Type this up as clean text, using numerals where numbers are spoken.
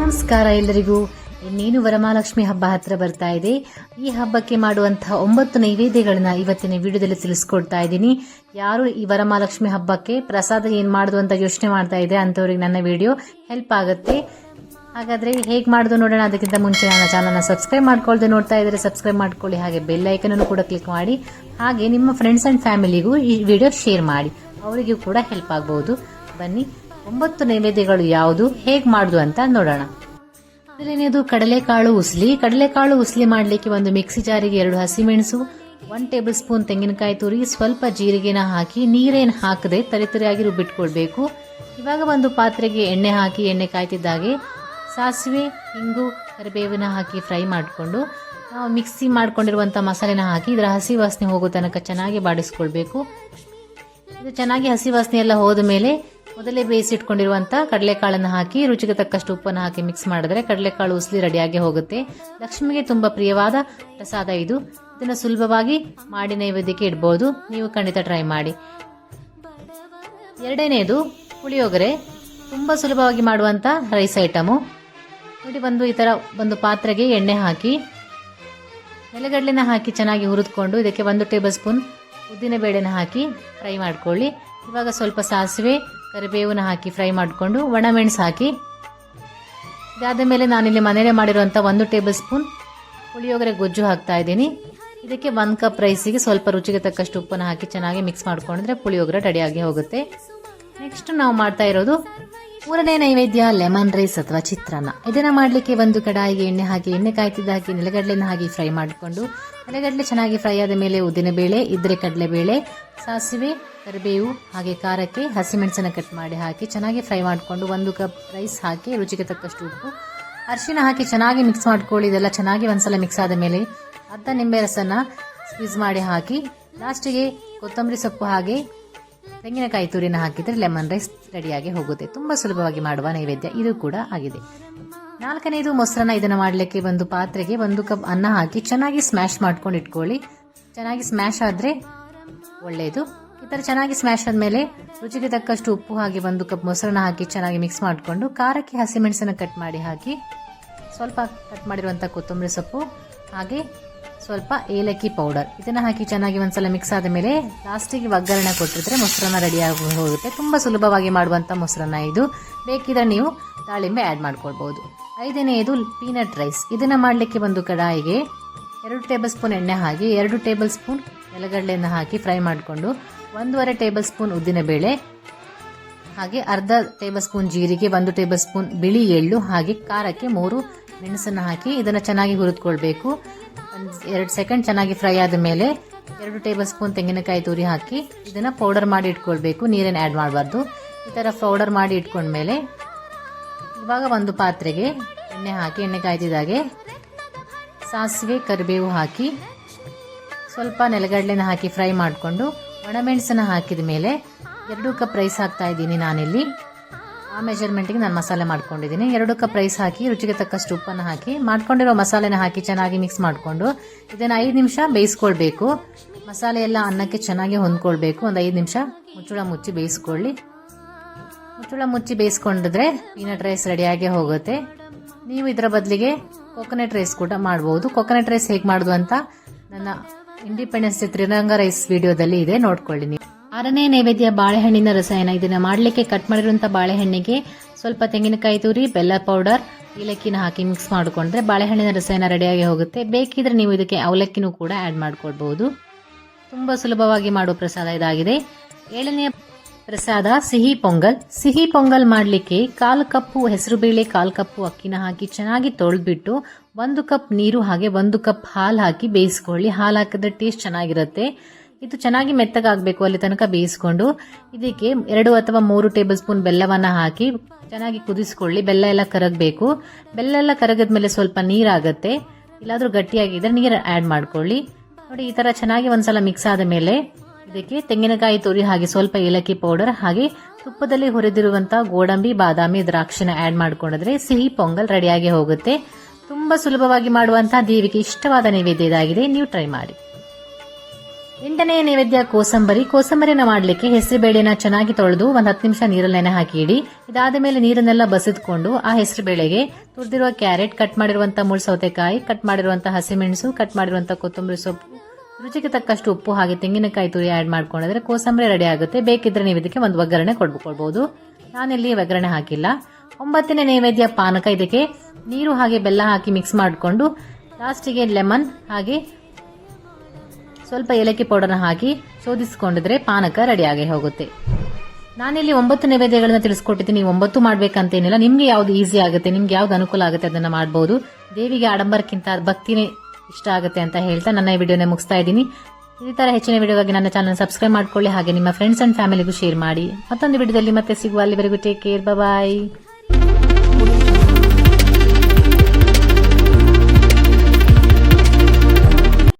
ನಮಸ್ಕಾರ ಎಲ್ಲರಿಗೂ. ಇನ್ನೇನು ವರಮಹಾಲಕ್ಷ್ಮಿ ಹಬ್ಬ ಹತ್ರ ಬರ್ತಾ ಇದೆ. ಈ ಹಬ್ಬಕ್ಕೆ ಮಾಡುವಂತಹ 9 ನೈವೇದ್ಯಗಳನ್ನ ಇವತ್ತಿನ ವಿಡಿಯೋದಲ್ಲಿ ತಿಳಿಸ್ಕೊಡ್ತಾ ಇದ್ದೀನಿ. ಯಾರು ಈ ವರಮಹಾಲಕ್ಷ್ಮಿ ಹಬ್ಬಕ್ಕೆ ಪ್ರಸಾದ ಏನ್ ಮಾಡುದು ಅಂತ ಯೋಚನೆ ಮಾಡ್ತಾ ಇದೆ ಅಂತವ್ರಿಗೆ ನನ್ನ ವಿಡಿಯೋ ಹೆಲ್ಪ್ ಆಗುತ್ತೆ. ಹಾಗಾದ್ರೆ ಹೇಗೆ ಮಾಡೋದು ನೋಡೋಣ. ಅದಕ್ಕಿಂತ ಮುಂಚೆ ನನ್ನ ಚಾನಲ್ನ ಸಬ್ಸ್ಕ್ರೈಬ್ ಮಾಡ್ಕೊಳ್ದೆ ನೋಡ್ತಾ ಇದ್ರೆ ಸಬ್ಸ್ಕ್ರೈಬ್ ಮಾಡ್ಕೊಳ್ಳಿ. ಹಾಗೆ ಬೆಲ್ ಐಕನ್ ಅನ್ನು ಕೂಡ ಕ್ಲಿಕ್ ಮಾಡಿ. ಹಾಗೆ ನಿಮ್ಮ ಫ್ರೆಂಡ್ಸ್ ಅಂಡ್ ಫ್ಯಾಮಿಲಿಗೂ ಈ ವಿಡಿಯೋ ಶೇರ್ ಮಾಡಿ, ಅವರಿಗೂ ಕೂಡ ಹೆಲ್ಪ್ ಆಗಬಹುದು. ಬನ್ನಿ 9 ನೈವೇದ್ಯಗಳು ಯಾವುದು, ಹೇಗೆ ಮಾಡುದು ಅಂತ ನೋಡೋಣ. ಮೊದಲನೇದು ಕಡಲೆಕಾಳು ಉಸ್ಲಿ. ಕಡಲೆಕಾಳು ಉಸ್ಲಿ ಮಾಡಲಿಕ್ಕೆ ಒಂದು ಮಿಕ್ಸಿ ಜಾರಿಗೆ 2 ಹಸಿಮೆಣಸು, 1 ಟೇಬಲ್ ಸ್ಪೂನ್ ತೆಂಗಿನಕಾಯಿ ತುರಿ, ಸ್ವಲ್ಪ ಜೀರಿಗೆನ ಹಾಕಿ ನೀರೇನು ಹಾಕದೆ ತರಿತರಿಯಾಗಿ ರುಬ್ಬಿಟ್ಕೊಳ್ಬೇಕು. ಇವಾಗ ಒಂದು ಪಾತ್ರೆಗೆ ಎಣ್ಣೆ ಹಾಕಿ, ಎಣ್ಣೆ ಕಾಯ್ತಿದ್ದಾಗೆ ಸಾಸಿವೆ, ಹಿಂಗು, ಕರಿಬೇವಿನ ಹಾಕಿ ಫ್ರೈ ಮಾಡಿಕೊಂಡು ನಾವು ಮಿಕ್ಸಿ ಮಾಡ್ಕೊಂಡಿರುವಂಥ ಮಸಾಲೆನ ಹಾಕಿ ಇದರ ಹಸಿ ವಾಸನೆ ಹೋಗೋ ತನಕ ಚೆನ್ನಾಗಿ ಬಾಡಿಸ್ಕೊಳ್ಬೇಕು. ಇದು ಚೆನ್ನಾಗಿ ಹಸಿ ವಾಸನೆ ಎಲ್ಲ ಹೋದ ಮೇಲೆ ಮೊದಲೇ ಬೇಯಿಸಿಟ್ಕೊಂಡಿರುವಂಥ ಕಡಲೆಕಾಳನ್ನು ಹಾಕಿ ರುಚಿಗೆ ತಕ್ಕಷ್ಟು ಉಪ್ಪನ್ನು ಹಾಕಿ ಮಿಕ್ಸ್ ಮಾಡಿದ್ರೆ ಕಡಲೆಕಾಳು ಉಸ್ಲಿ ರೆಡಿಯಾಗಿ ಹೋಗುತ್ತೆ. ಲಕ್ಷ್ಮಿಗೆ ತುಂಬಾ ಪ್ರಿಯವಾದ ಪ್ರಸಾದ ಇದು. ಇದನ್ನು ಸುಲಭವಾಗಿ ಮಾಡಿ ನೈವೇದ್ಯಕ್ಕೆ ಇಡಬಹುದು. ನೀವು ಖಂಡಿತ ಟ್ರೈ ಮಾಡಿ. ಎರಡನೇದು ಪುಳಿಯೋಗರೆ. ತುಂಬಾ ಸುಲಭವಾಗಿ ಮಾಡುವಂತ ರೈಸ್ ಐಟಮು ನೋಡಿ. ಈ ತರ ಒಂದು ಪಾತ್ರೆಗೆ ಎಣ್ಣೆ ಹಾಕಿ ನೆಲಗಡಲೆನ ಹಾಕಿ ಚೆನ್ನಾಗಿ ಹುರಿದುಕೊಂಡು ಇದಕ್ಕೆ 1 ಟೇಬಲ್ ಸ್ಪೂನ್ ಉದ್ದಿನ ಬೇಳೆನ ಹಾಕಿ ಫ್ರೈ ಮಾಡ್ಕೊಳ್ಳಿ. ಇವಾಗ ಸ್ವಲ್ಪ ಸಾಸಿವೆ, ಕರಿಬೇವನ್ನ ಹಾಕಿ ಫ್ರೈ ಮಾಡಿಕೊಂಡು ಒಣಮೆಣಸು ಹಾಕಿ, ಇದಾದ ಮೇಲೆ ನಾನಿಲ್ಲಿ ಮನೇಲೆ ಮಾಡಿರುವಂಥ 1 ಟೇಬಲ್ ಸ್ಪೂನ್ ಪುಳಿಯೋಗರೆ ಗೊಜ್ಜು ಹಾಕ್ತಾ ಇದ್ದೀನಿ. ಇದಕ್ಕೆ 1 ಕಪ್ ರೈಸಿಗೆ ಸ್ವಲ್ಪ ರುಚಿಗೆ ತಕ್ಕಷ್ಟು ಉಪ್ಪನ್ನು ಹಾಕಿ ಚೆನ್ನಾಗಿ ಮಿಕ್ಸ್ ಮಾಡ್ಕೊಂಡ್ರೆ ಪುಳಿಯೋಗರೆ ರೆಡಿಯಾಗಿ ಹೋಗುತ್ತೆ. ನೆಕ್ಸ್ಟ್ ನಾವು ಮಾಡ್ತಾ ಇರೋದು 3ನೇ ನೈವೇದ್ಯ, ಲೆಮನ್ ರೈಸ್ ಅಥವಾ ಚಿತ್ರಾನ್ನ. ಇದನ್ನ ಮಾಡಲಿಕ್ಕೆ ಒಂದು ಕಡಾಯಿಗೆ ಎಣ್ಣೆ ಹಾಕಿ, ಎಣ್ಣೆ ಕಾಯ್ತಿದ್ದ ಹಾಕಿ ನೆಲಗಡಲೆನ ಹಾಕಿ ಫ್ರೈ ಮಾಡಿಕೊಂಡು, ನೆಲಗಡಲೆ ಚೆನ್ನಾಗಿ ಫ್ರೈ ಆದ ಮೇಲೆ ಉದ್ದಿನ ಬೇಳೆ ಇದ್ರೆ ಕಡಲೆಬೇಳೆ, ಸಾಸಿವೆ, ಕರಿಬೇವು ಹಾಗೆ ಖಾರಕ್ಕೆ ಹಸಿಮೆಣಸನ್ನ ಕಟ್ ಮಾಡಿ ಹಾಕಿ ಚೆನ್ನಾಗಿ ಫ್ರೈ ಮಾಡಿಕೊಂಡು 1 ಕಪ್ ರೈಸ್ ಹಾಕಿ ರುಚಿಗೆ ತಕ್ಕಷ್ಟು ಉಪ್ಪು, ಅರಿಶಿನ ಹಾಕಿ ಚೆನ್ನಾಗಿ ಮಿಕ್ಸ್ ಮಾಡ್ಕೊಳ್ಳಿ. ಇದೆಲ್ಲ ಚೆನ್ನಾಗಿ ಒಂದ್ಸಲ ಮಿಕ್ಸ್ ಆದ ಮೇಲೆ ಅರ್ಧ ನಿಂಬೆ ರಸನ ಸ್ಕ್ವೀಸ್ ಮಾಡಿ ಹಾಕಿ ಲಾಸ್ಟಿಗೆ ಕೊತ್ತಂಬರಿ ಸೊಪ್ಪು ಹಾಗೆ ತೆಂಗಿನಕಾಯಿ ತುರಿನ ಹಾಕಿದ್ರೆ ಲೆಮನ್ ರೈಸ್ ರೆಡಿಯಾಗಿ ಹೋಗುತ್ತೆ. ತುಂಬಾ ಸುಲಭವಾಗಿ ಮಾಡುವ ನೈವೇದ್ಯ ಇದು ಕೂಡ ಆಗಿದೆ. 4ನೇದು ಮೊಸರನ್ನ. ಇದನ್ನ ಮಾಡಲಿಕ್ಕೆ ಒಂದು ಪಾತ್ರೆಗೆ 1 ಕಪ್ ಅನ್ನ ಹಾಕಿ ಚೆನ್ನಾಗಿ ಸ್ಮ್ಯಾಶ್ ಮಾಡ್ಕೊಂಡು ಇಟ್ಕೊಳ್ಳಿ. ಚೆನ್ನಾಗಿ ಸ್ಮ್ಯಾಶ್ ಆದ್ರೆ ಒಳ್ಳೆಯದು. ಈ ತರ ಚೆನ್ನಾಗಿ ಸ್ಮ್ಯಾಶ್ ಆದ್ಮೇಲೆ ರುಚಿಗೆ ತಕ್ಕಷ್ಟು ಉಪ್ಪು ಹಾಗೆ 1 ಕಪ್ ಮೊಸರನ್ನ ಹಾಕಿ ಚೆನ್ನಾಗಿ ಮಿಕ್ಸ್ ಮಾಡಿಕೊಂಡು ಖಾರಕ್ಕೆ ಹಸಿಮೆಣಸನ್ನ ಕಟ್ ಮಾಡಿ ಹಾಕಿ, ಸ್ವಲ್ಪ ಕಟ್ ಮಾಡಿರುವಂತ ಕೊತ್ತಂಬರಿ ಸೊಪ್ಪು ಹಾಗೆ ಸ್ವಲ್ಪ ಏಲಕ್ಕಿ ಪೌಡರ್ ಇದನ್ನ ಹಾಕಿ ಚೆನ್ನಾಗಿ ಒಂದ್ಸಲ ಮಿಕ್ಸ್ ಆದ ಮೇಲೆ ಲಾಸ್ಟಿಗೆ ಒಗ್ಗರಣೆ ಕೊಟ್ಟಿದ್ರೆ ಮೊಸರನ್ನ ರೆಡಿಯಾಗಿ ಹೋಗುತ್ತೆ. ತುಂಬಾ ಸುಲಭವಾಗಿ ಮಾಡುವಂತ ಮೊಸರನ್ನ ಇದು. ಬೇಕಿದ್ರೆ ನೀವು ದಾಳಿಂಬೆ ಆಡ್ ಮಾಡ್ಕೊಳ್ಬಹುದು. 5ನೇದು ಪೀನಟ್ ರೈಸ್. ಇದನ್ನ ಮಾಡಲಿಕ್ಕೆ ಒಂದು ಕಡಾಯಿಗೆ 2 ಟೇಬಲ್ ಸ್ಪೂನ್ ಎಣ್ಣೆ ಹಾಕಿ 2 ಟೇಬಲ್ ಸ್ಪೂನ್ ನೆಲಗಡಲೆಯನ್ನು ಹಾಕಿ ಫ್ರೈ ಮಾಡಿಕೊಂಡು 1.5 ಟೇಬಲ್ ಸ್ಪೂನ್ ಉದ್ದಿನ ಬೇಳೆ ಹಾಗೆ ಅರ್ಧ ಟೇಬಲ್ ಸ್ಪೂನ್ ಜೀರಿಗೆ, 1 ಟೇಬಲ್ ಸ್ಪೂನ್ ಬಿಳಿ ಎಳ್ಳು ಹಾಗೆ ಖಾರಕ್ಕೆ 3 ಮೆಣಸನ್ನು ಹಾಕಿ ಇದನ್ನ ಚೆನ್ನಾಗಿ ಹುರಿದುಕೊಳ್ಬೇಕು. 2 ಸೆಕೆಂಡ್ ಚೆನ್ನಾಗಿ ಫ್ರೈ ಆದ ಮೇಲೆ 2 ಟೇಬಲ್ ಸ್ಪೂನ್ ತೆಂಗಿನಕಾಯಿ ತುರಿ ಹಾಕಿ ಇದನ್ನ ಪೌಡರ್ ಮಾಡಿ ಇಟ್ಕೊಳ್ಬೇಕು. ನೀರೇನು ಆಡ್ ಮಾಡಬಾರ್ದು. ಈ ತರ ಪೌಡರ್ ಮಾಡಿ ಇಟ್ಕೊಂಡ್ಮೇಲೆ ಇವಾಗ ಒಂದು ಪಾತ್ರೆಗೆ ಎಣ್ಣೆ ಹಾಕಿ, ಎಣ್ಣೆ ಕಾಯ್ತಿದ್ದಾಗೆ ಸಾಸಿವೆ, ಕರಿಬೇವು ಹಾಕಿ ಸ್ವಲ್ಪ ನೆಲಗಡಲೆನ ಹಾಕಿ ಫ್ರೈ ಮಾಡಿಕೊಂಡು ಒಣಮೆಣಸನ್ನ ಹಾಕಿದ ಮೇಲೆ 2 ಕಪ್ ರೈಸ್ ಹಾಕ್ತಾ ಇದ್ದೀನಿ ನಾನಿಲ್ಲಿ. ಆ ಮೆಜರ್ಮೆಂಟ್ಗೆ ನಾನು ಮಸಾಲೆ ಮಾಡ್ಕೊಂಡಿದ್ದೀನಿ. 2 ಕಪ್ ರೈಸ್ ಹಾಕಿ ರುಚಿಗೆ ತಕ್ಕಷ್ಟು ಉಪ್ಪನ್ನು ಹಾಕಿ ಮಾಡ್ಕೊಂಡಿರೋ ಮಸಾಲೆನ ಹಾಕಿ ಚೆನ್ನಾಗಿ ಮಿಕ್ಸ್ ಮಾಡಿಕೊಂಡು ಇದನ್ನು 5 ನಿಮಿಷ ಬೇಯಿಸ್ಕೊಳ್ಬೇಕು. ಮಸಾಲೆ ಎಲ್ಲ ಅನ್ನಕ್ಕೆ ಚೆನ್ನಾಗಿ ಹೊಂದ್ಕೊಳ್ಬೇಕು. ಒಂದು 5 ನಿಮಿಷ ಮುಚ್ಚಳ ಮುಚ್ಚಿ ಬೇಯಿಸ್ಕೊಳ್ಳಿ. ಮುಚ್ಚಳ ಮುಚ್ಚಿ ಬೇಯಿಸ್ಕೊಂಡಿದ್ರೆ ಪೀನಟ್ ರೈಸ್ ರೆಡಿಯಾಗಿ ಹೋಗುತ್ತೆ. ನೀವು ಇದರ ಬದಲಿಗೆ ಕೊಕೊನಟ್ ರೈಸ್ ಕೂಡ ಮಾಡಬಹುದು. ಕೊಕೊನಟ್ ರೈಸ್ ಹೇಗೆ ಮಾಡೋದು ಅಂತ ನನ್ನ ಇಂಡಿಪೆಂಡೆನ್ಸ್ ಡೇ ತ್ರಿರಂಗ ರೈಸ್ ವಿಡಿಯೋದಲ್ಲಿ ಇದೆ, ನೋಡ್ಕೊಳ್ಳಿ ನೀವು. 6ನೇ ನೈವೇದ್ಯ ಬಾಳೆಹಣ್ಣಿನ ರಸಾಯನ. ಇದನ್ನ ಮಾಡಲಿಕ್ಕೆ ಕಟ್ ಮಾಡಿರುವಂತಹ ಬಾಳೆಹಣ್ಣಿಗೆ ಸ್ವಲ್ಪ ತೆಂಗಿನಕಾಯಿ ತುರಿ, ಬೆಲ್ಲ ಪೌಡರ್, ಏಲಕ್ಕಿನ ಹಾಕಿ ಮಿಕ್ಸ್ ಮಾಡಿಕೊಂಡ್ರೆ ಬಾಳೆಹಣ್ಣಿನ ರಸಾಯನ ರೆಡಿಯಾಗಿ ಹೋಗುತ್ತೆ. ಬೇಕಿದ್ರೆ ನೀವು ಇದಕ್ಕೆ ಅವಲಕ್ಕಿನೂ ಕೂಡ ಆಡ್ ಮಾಡ್ಕೊಳ್ಬಹುದು. ತುಂಬಾ ಸುಲಭವಾಗಿ ಮಾಡುವ ಪ್ರಸಾದ ಇದಾಗಿದೆ. 7ನೇ ಪ್ರಸಾದ ಸಿಹಿ ಪೊಂಗಲ್. ಸಿಹಿ ಪೊಂಗಲ್ ಮಾಡಲಿಕ್ಕೆ 1/4 ಕಪ್ಪು ಹೆಸರುಬೇಳೆ, 1/4 ಕಪ್ಪು ಅಕ್ಕಿನ ಹಾಕಿ ಚೆನ್ನಾಗಿ ತೊಳೆದ್ಬಿಟ್ಟು 1 ಕಪ್ ನೀರು ಹಾಗೆ 1 ಕಪ್ ಹಾಲು ಹಾಕಿ ಬೇಯಿಸ್ಕೊಳ್ಳಿ. ಹಾಲು ಹಾಕಿದ್ರೆ ಟೇಸ್ಟ್ ಚೆನ್ನಾಗಿರುತ್ತೆ. ಇದು ಚೆನ್ನಾಗಿ ಮೆತ್ತಗಾಗಬೇಕು, ಅಲ್ಲಿ ತನಕ ಬೇಯಿಸ್ಕೊಂಡು ಇದಕ್ಕೆ 2 ಅಥವಾ 3 ಟೇಬಲ್ ಸ್ಪೂನ್ ಬೆಲ್ಲವನ್ನ ಹಾಕಿ ಚೆನ್ನಾಗಿ ಕುದಿಸ್ಕೊಳ್ಳಿ. ಬೆಲ್ಲ ಎಲ್ಲ ಕರಗಬೇಕು. ಬೆಲ್ಲ ಎಲ್ಲ ಕರಗದ್ಮೇಲೆ ಸ್ವಲ್ಪ ನೀರಾಗತ್ತೆ. ಇಲ್ಲಾದ್ರೂ ಗಟ್ಟಿಯಾಗಿದ್ರೆ ನೀರು ಆಡ್ ಮಾಡ್ಕೊಳ್ಳಿ. ನೋಡಿ, ಈ ತರ ಚೆನ್ನಾಗಿ ಒಂದ್ಸಲ ಮಿಕ್ಸ್ ಆದ ಮೇಲೆ ಇದಕ್ಕೆ ತೆಂಗಿನಕಾಯಿ ತುರಿ ಹಾಗೆ ಸ್ವಲ್ಪ ಏಲಕ್ಕಿ ಪೌಡರ್ ಹಾಗೆ ತುಪ್ಪದಲ್ಲಿ ಹುರಿದಿರುವಂತಹ ಗೋಡಂಬಿ, ಬಾದಾಮಿ, ದ್ರಾಕ್ಷಿನ ಆಡ್ ಮಾಡ್ಕೊಂಡಿದ್ರೆ ಸಿಹಿ ಪೊಂಗಲ್ ರೆಡಿಯಾಗಿ ಹೋಗುತ್ತೆ. ತುಂಬಾ ಸುಲಭವಾಗಿ ಮಾಡುವಂತಹ ದೇವಿಗೆ ಇಷ್ಟವಾದ ನೈವೇದ್ಯ ಇದಾಗಿದೆ. ನೀವು ಟ್ರೈ ಮಾಡಿ. 8ನೇ ನೈವೇದ್ಯ ಕೋಸಂಬರಿನ ಮಾಡಲಿಕ್ಕೆ ಹೆಸರು ಬೇಳೆನ ಚೆನ್ನಾಗಿ ತೊಳೆದು ಒಂದು 10 ನಿಮಿಷ ನೀರಲ್ಲಿ ನೆನೆ ಹಾಕಿ ಇಡಿ. ಇದಾದ ಮೇಲೆ ನೀರನ್ನೆಲ್ಲ ಬಸಿದ್ಕೊಂಡು ಆ ಹೆಸರು ಬೇಳೆಗೆ ತುರಿದಿರುವ ಕ್ಯಾರೆಟ್, ಕಟ್ ಮಾಡಿರುವಂತಹ ಮುಳ್ಳು ಸೌತೆಕಾಯಿ, ಕಟ್ ಮಾಡಿರುವಂತಹ ಹಸಿಮೆಣಸು, ಕಟ್ ಮಾಡಿರುವಂತಹ ಕೊತ್ತಂಬರಿ ಸೊಪ್ಪು, ರುಚಿಗೆ ತಕ್ಕಷ್ಟು ಉಪ್ಪು ಹಾಗೆ ತೆಂಗಿನಕಾಯಿ ತುರಿ ಆಡ್ ಮಾಡ್ಕೊಂಡಿದ್ರೆ ಕೋಸಂಬರಿ ರೆಡಿ ಆಗುತ್ತೆ. ಬೇಕಿದ್ರೆ ನೀವು ಇದಕ್ಕೆ ಒಂದು ಒಗ್ಗರಣೆ ಕೊಡ್ಬೋದು. ನಾನಿಲ್ಲಿ ಒಗ್ಗರಣೆ ಹಾಕಿಲ್ಲ. 9ನೇ ನೈವೇದ್ಯ ಪಾನಕ. ಇದಕ್ಕೆ ನೀರು ಹಾಗೆ ಬೆಲ್ಲ ಹಾಕಿ ಮಿಕ್ಸ್ ಮಾಡಿಕೊಂಡು ಲಾಸ್ಟಿಗೆ ಲೆಮನ್ ಹಾಗೆ ಸ್ವಲ್ಪ ಏಲಕ್ಕಿ ಪೌಡರ್ನ ಹಾಕಿ ಶೋಧಿಸಿಕೊಂಡಿದ್ರೆ ಪಾನಕ ರೆಡಿಯಾಗಿ ಹೋಗುತ್ತೆ. ನಾನಿಲ್ಲಿ 9 ನೈವೇದ್ಯಗಳನ್ನ ತಿಳಿಸ್ಕೊಟ್ಟಿದ್ದೀನಿ. ನೀವು 9 ಮಾಡ್ಬೇಕಂತೇನಿಲ್ಲ. ನಿಮ್ಗೆ ಯಾವ್ದು ಈಸಿ ಆಗುತ್ತೆ, ನಿಮ್ಗೆ ಯಾವ್ದು ಅನುಕೂಲ ಆಗುತ್ತೆ ಅದನ್ನ ಮಾಡಬಹುದು. ದೇವಿಗೆ ಆಡಂಬರಕ್ಕಿಂತ ಭಕ್ತಿನೇ ಇಷ್ಟ ಆಗುತ್ತೆ ಅಂತ ಹೇಳ್ತಾ ನನ್ನ ಈ ವಿಡಿಯೋನ ಮುಗಿಸ್ತಾ ಇದ್ದೀನಿ. ಈ ತರ ಹೆಚ್ಚಿನ ವಿಡಿಯೋಗಾಗಿ ನನ್ನ ಚಾನಲ್ ಸಬ್ಸ್ಕ್ರೈಬ್ ಮಾಡ್ಕೊಳ್ಳಿ. ಹಾಗೆ ನಿಮ್ಮ ಫ್ರೆಂಡ್ಸ್ ಅಂಡ್ ಫ್ಯಾಮಿಲಿಗೂ ಶೇರ್ ಮಾಡಿ. ಮತ್ತೊಂದು ವಿಡಿಯೋದಲ್ಲಿ ಮತ್ತೆ ಸಿಗುವ. ಅಲ್ಲಿವರೆಗೂ ಟೇಕ್ ಕೇರ್, ಬಾಯ್.